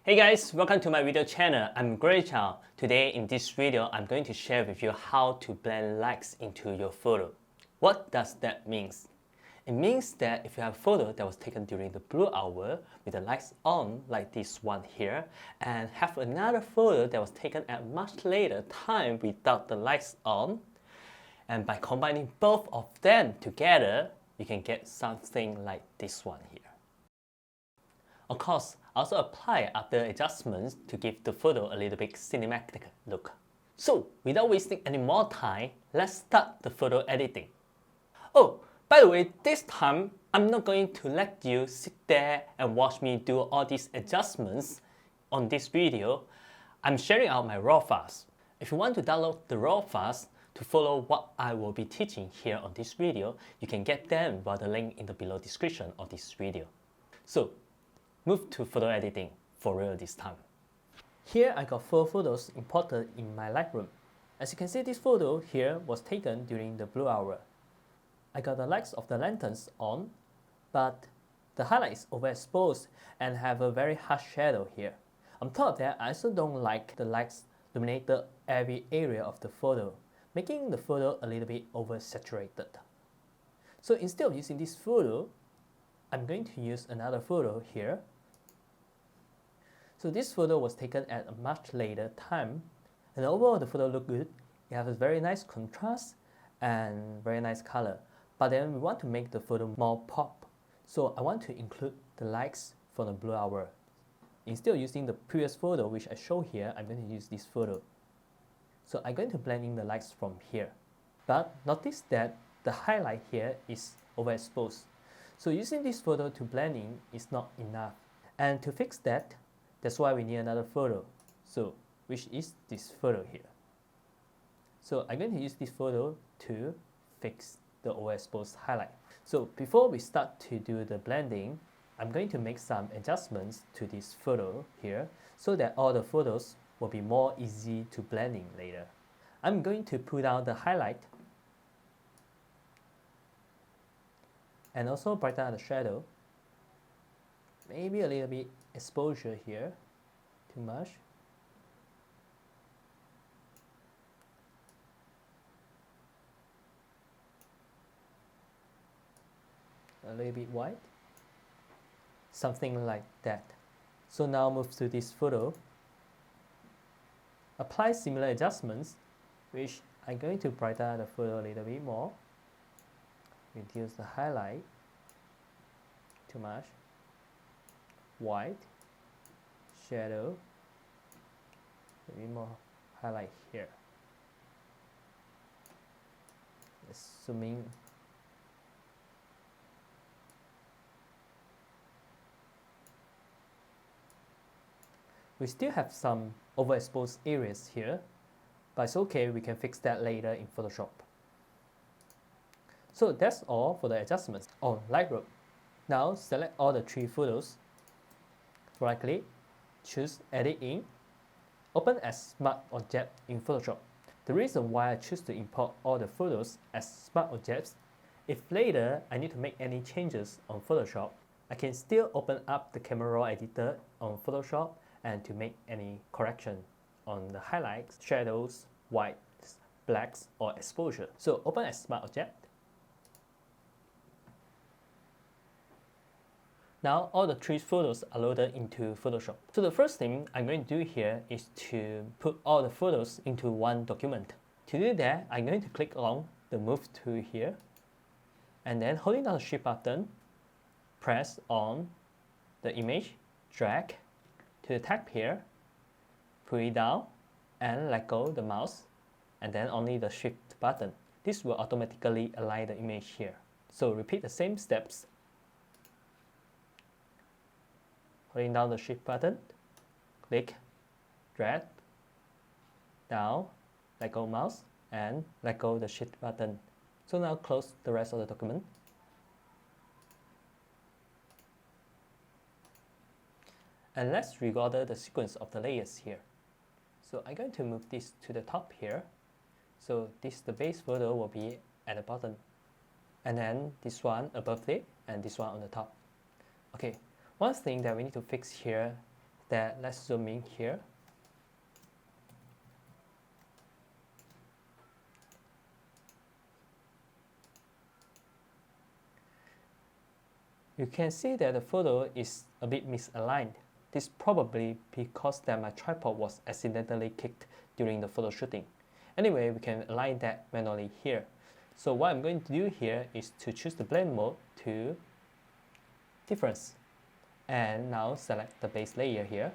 Hey guys, welcome to my video channel. I'm Chow. Today in this video, I'm going to share with you how to blend lights into your photo. What does that mean? It means that if you have a photo that was taken during the blue hour with the lights on like this one here, and have another photo that was taken at much later time without the lights on, and by combining both of them together, you can get something like this one here. Of course, also apply other adjustments to give the photo a little bit cinematic look. So, without wasting any more time, let's start the photo editing. Oh, by the way, this time, I'm not going to let you sit there and watch me do all these adjustments on this video. I'm sharing out my raw files. If you want to download the raw files to follow what I will be teaching here on this video, you can get them via the link in the below description of this video. So, move to photo editing for real this time. Here I got 4 photos imported in my Lightroom. As you can see, this photo here was taken during the blue hour. I got the lights of the lanterns on, but the highlight is overexposed and have a very harsh shadow here. On top of that, I also don't like the lights illuminated every area of the photo, making the photo a little bit oversaturated. So instead of using this photo, I'm going to use another photo here. So this photo was taken at a much later time, and overall the photo looked good. It has a very nice contrast and very nice color. But then we want to make the photo more pop. So I want to include the lights from the blue hour. Instead of using the previous photo which I show here, I'm going to use this photo. So I'm going to blend in the lights from here. But notice that the highlight here is overexposed. So using this photo to blend in is not enough. And to fix that, that's why we need another photo. So, which is this photo here. So I'm going to use this photo to fix the overexposed highlight. So before we start to do the blending, I'm going to make some adjustments to this photo here so that all the photos will be more easy to blend in later. I'm going to pull down the highlight and also brighten up the shadow. Maybe a little bit exposure here, too much. A little bit white. Something like that. So now move to this photo. Apply similar adjustments, which I'm going to brighten up the photo a little bit more. Reduce the highlight. Too much. White, shadow, maybe more highlight here. Let's zoom in. We still have some overexposed areas here, but it's okay, we can fix that later in Photoshop. So that's all for the adjustments on Lightroom. Now select all the 3 photos. Right click, choose Edit In, open as Smart Object in Photoshop. The reason why I choose to import all the photos as Smart Objects, if later I need to make any changes on Photoshop, I can still open up the Camera Raw editor on Photoshop and to make any correction on the highlights, shadows, whites, blacks, or exposure. So open as Smart Object. Now all the 3 photos are loaded into Photoshop. So the first thing I'm going to do here is to put all the photos into one document. To do that, I'm going to click on the Move tool here, and then holding down the Shift button, press on the image, drag to the tab here, pull it down, and let go the mouse, and then only the Shift button. This will automatically align the image here. So repeat the same steps. Holding down the Shift button, click, drag, down, let go mouse, and let go the Shift button. So now close the rest of the document. And let's reorder the sequence of the layers here. So I'm going to move this to the top here. So the base photo will be at the bottom. And then this one above it, and this one on the top. Okay, one thing that we need to fix here that, let's zoom in here. You can see that the photo is a bit misaligned. This is probably because that my tripod was accidentally kicked during the photo shooting. Anyway, we can align that manually here. So what I'm going to do here is to choose the blend mode to difference. And now select the base layer here.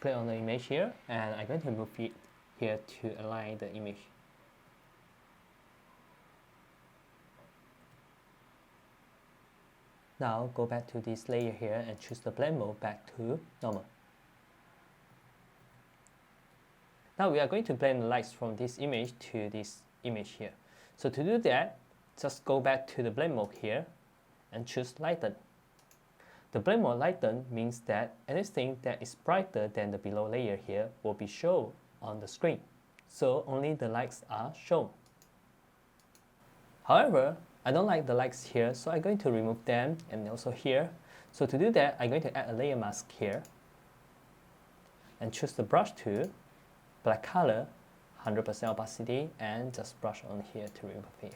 Click on the image here, and I'm going to move it here to align the image. Now go back to this layer here and choose the blend mode back to normal. Now we are going to blend the lights from this image to this image here. So to do that, just go back to the blend mode here and choose lighten. The blend mode lighten means that anything that is brighter than the below layer here will be shown on the screen. So only the lights are shown. However, I don't like the lights here, so I'm going to remove them and also here. So to do that, I'm going to add a layer mask here and choose the brush tool, black color, 100% opacity, and just brush on here to remove it.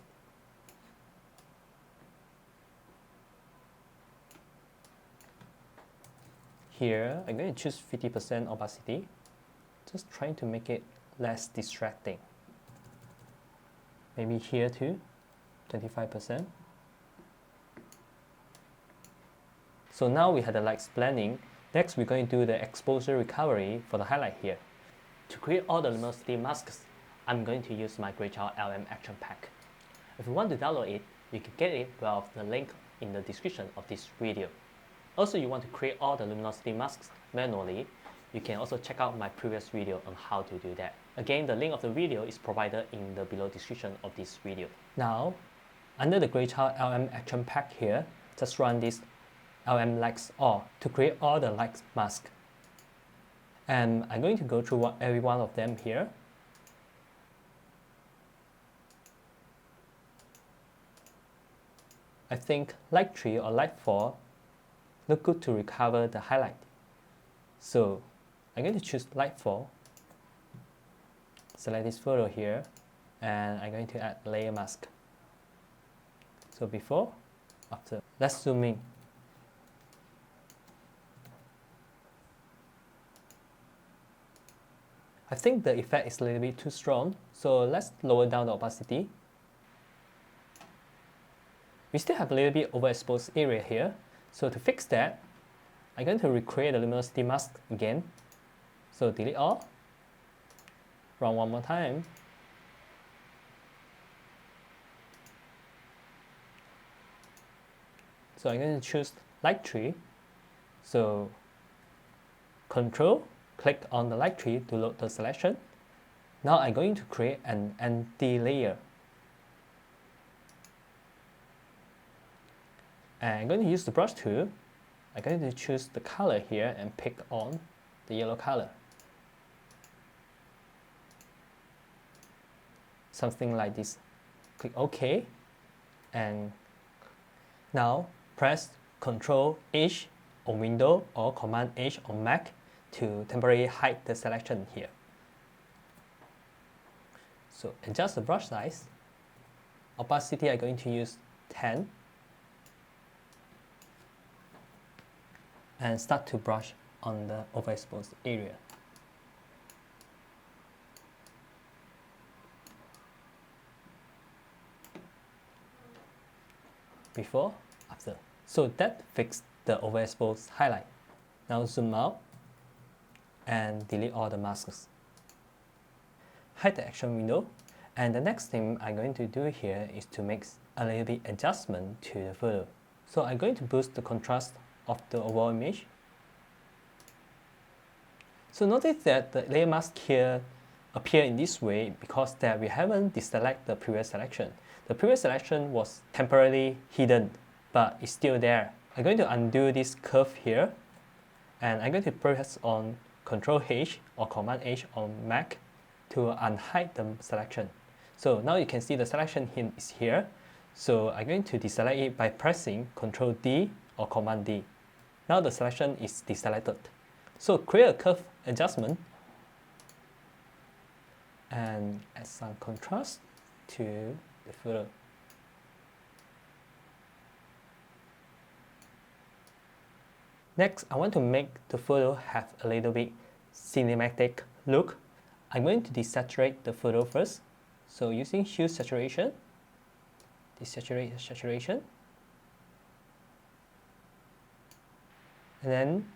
Here, I'm going to choose 50% opacity, just trying to make it less distracting. Maybe here too. 25%. So now we have the lights blending. Next, we're going to do the exposure recovery for the highlight here. To create all the luminosity masks, I'm going to use my Chow LM action pack. If you want to download it, you can get it via the link in the description of this video. Also, you want to create all the luminosity masks manually, you can also check out my previous video on how to do that. Again, the link of the video is provided in the below description of this video. Now, under the Chow LM action pack here, just run this LM likes all to create all the likes mask. And I'm going to go through every one of them here. I think light 3 or light 4 look good to recover the highlight. So I'm going to choose light 4, select this photo here, and I'm going to add layer mask. So before, after. Let's zoom in. I think the effect is a little bit too strong, so let's lower down the opacity. We still have a little bit overexposed area here, so to fix that, I'm going to recreate the luminosity mask again. So delete all, run one more time. So I'm going to choose light 3. So Ctrl, click on the light 3 to load the selection. Now I'm going to create an empty layer. And I'm going to use the brush tool. I'm going to choose the color here and pick on the yellow color. Something like this. Click OK. And now press Ctrl H on Windows or Command H on Mac to temporarily hide the selection here. So adjust the brush size. Opacity I'm going to use 10. And start to brush on the overexposed area. Before, after. So that fixed the overexposed highlight. Now zoom out and delete all the masks. Hide the action window. And the next thing I'm going to do here is to make a little bit adjustment to the photo. So I'm going to boost the contrast of the overall image. So notice that the layer mask here appear in this way because that we haven't deselected the previous selection. The previous selection was temporarily hidden, but it's still there. I'm going to undo this curve here, and I'm going to press on Ctrl H or Command H on Mac to unhide the selection. So now you can see the selection hint is here. So I'm going to deselect it by pressing Ctrl D or Command D. Now the selection is deselected. So create a curve adjustment and add some contrast to the photo. Next, I want to make the photo have a little bit cinematic look. I'm going to desaturate the photo first. So using hue saturation, desaturate saturation, and then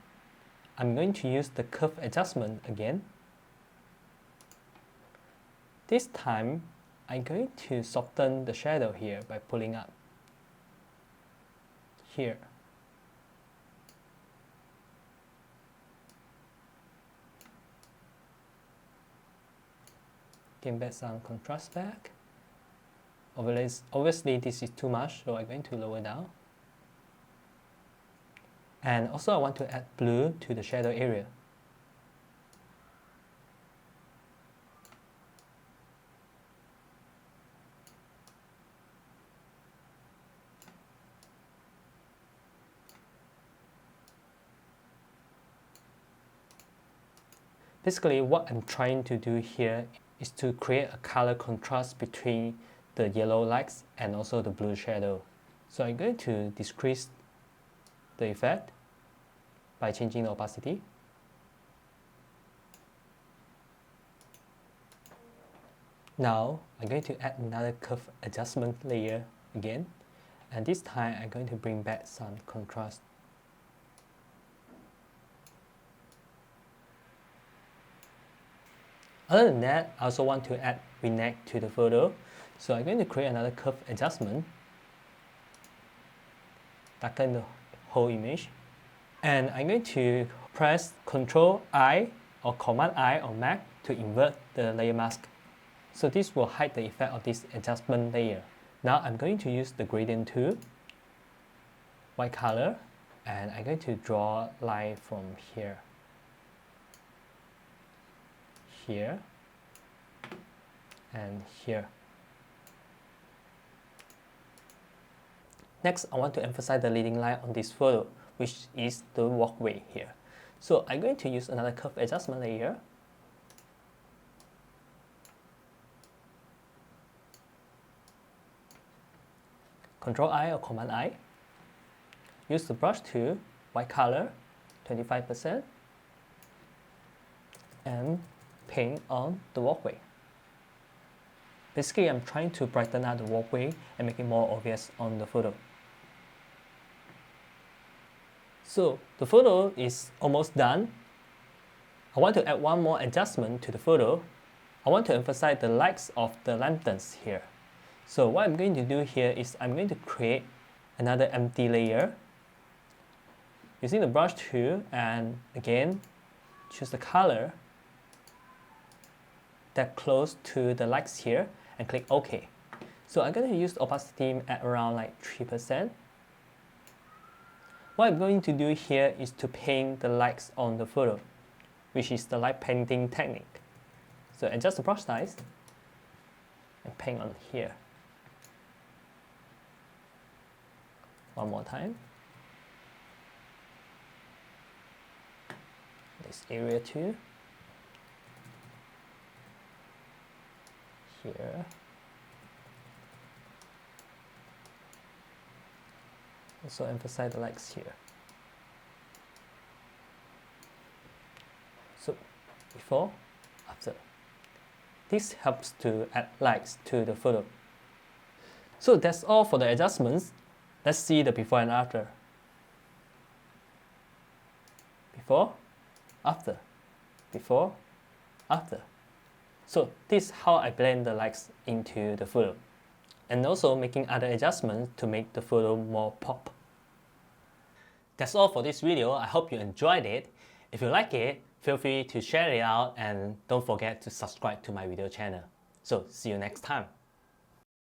I'm going to use the curve adjustment again. This time, I'm going to soften the shadow here by pulling up here. Give back some contrast back. Obviously this is too much, so I'm going to lower down. And also I want to add blue to the shadow area. Basically, what I'm trying to do here is to create a color contrast between the yellow lights and also the blue shadow. So I'm going to decrease the effect by changing the opacity. Now I'm going to add another curve adjustment layer again, and this time I'm going to bring back some contrast. Other than that, I also want to add vignette to the photo. So I'm going to create another curve adjustment, darken the whole image, and I'm going to press Ctrl I or Command I on Mac to invert the layer mask. So this will hide the effect of this adjustment layer. Now I'm going to use the gradient tool, white color, and I'm going to draw a line from here, here, and here. Next, I want to emphasize the leading line on this photo, which is the walkway here. So I'm going to use another curve adjustment layer. Ctrl I or Command I. Use the brush tool, white color, 25%, and paint on the walkway. Basically, I'm trying to brighten up the walkway and make it more obvious on the photo. So the photo is almost done. I want to add one more adjustment to the photo. I want to emphasize the lights of the lanterns here. So what I'm going to do here is I'm going to create another empty layer using the brush tool, and again choose the color that close to the lights here and click OK. So I'm going to use the opacity at around like 3%. What I'm going to do here is to paint the lights on the photo, which is the light painting technique. So adjust the brush size and paint on here. One more time. This area too. Here. Also emphasize the lights here. So before, after. This helps to add lights to the photo. So that's all for the adjustments. Let's see the before and after. Before, after, before, after. So this is how I blend the lights into the photo, and also making other adjustments to make the photo more pop. That's all for this video. I hope you enjoyed it. If you like it, feel free to share it out, and don't forget to subscribe to my video channel. So see you next time.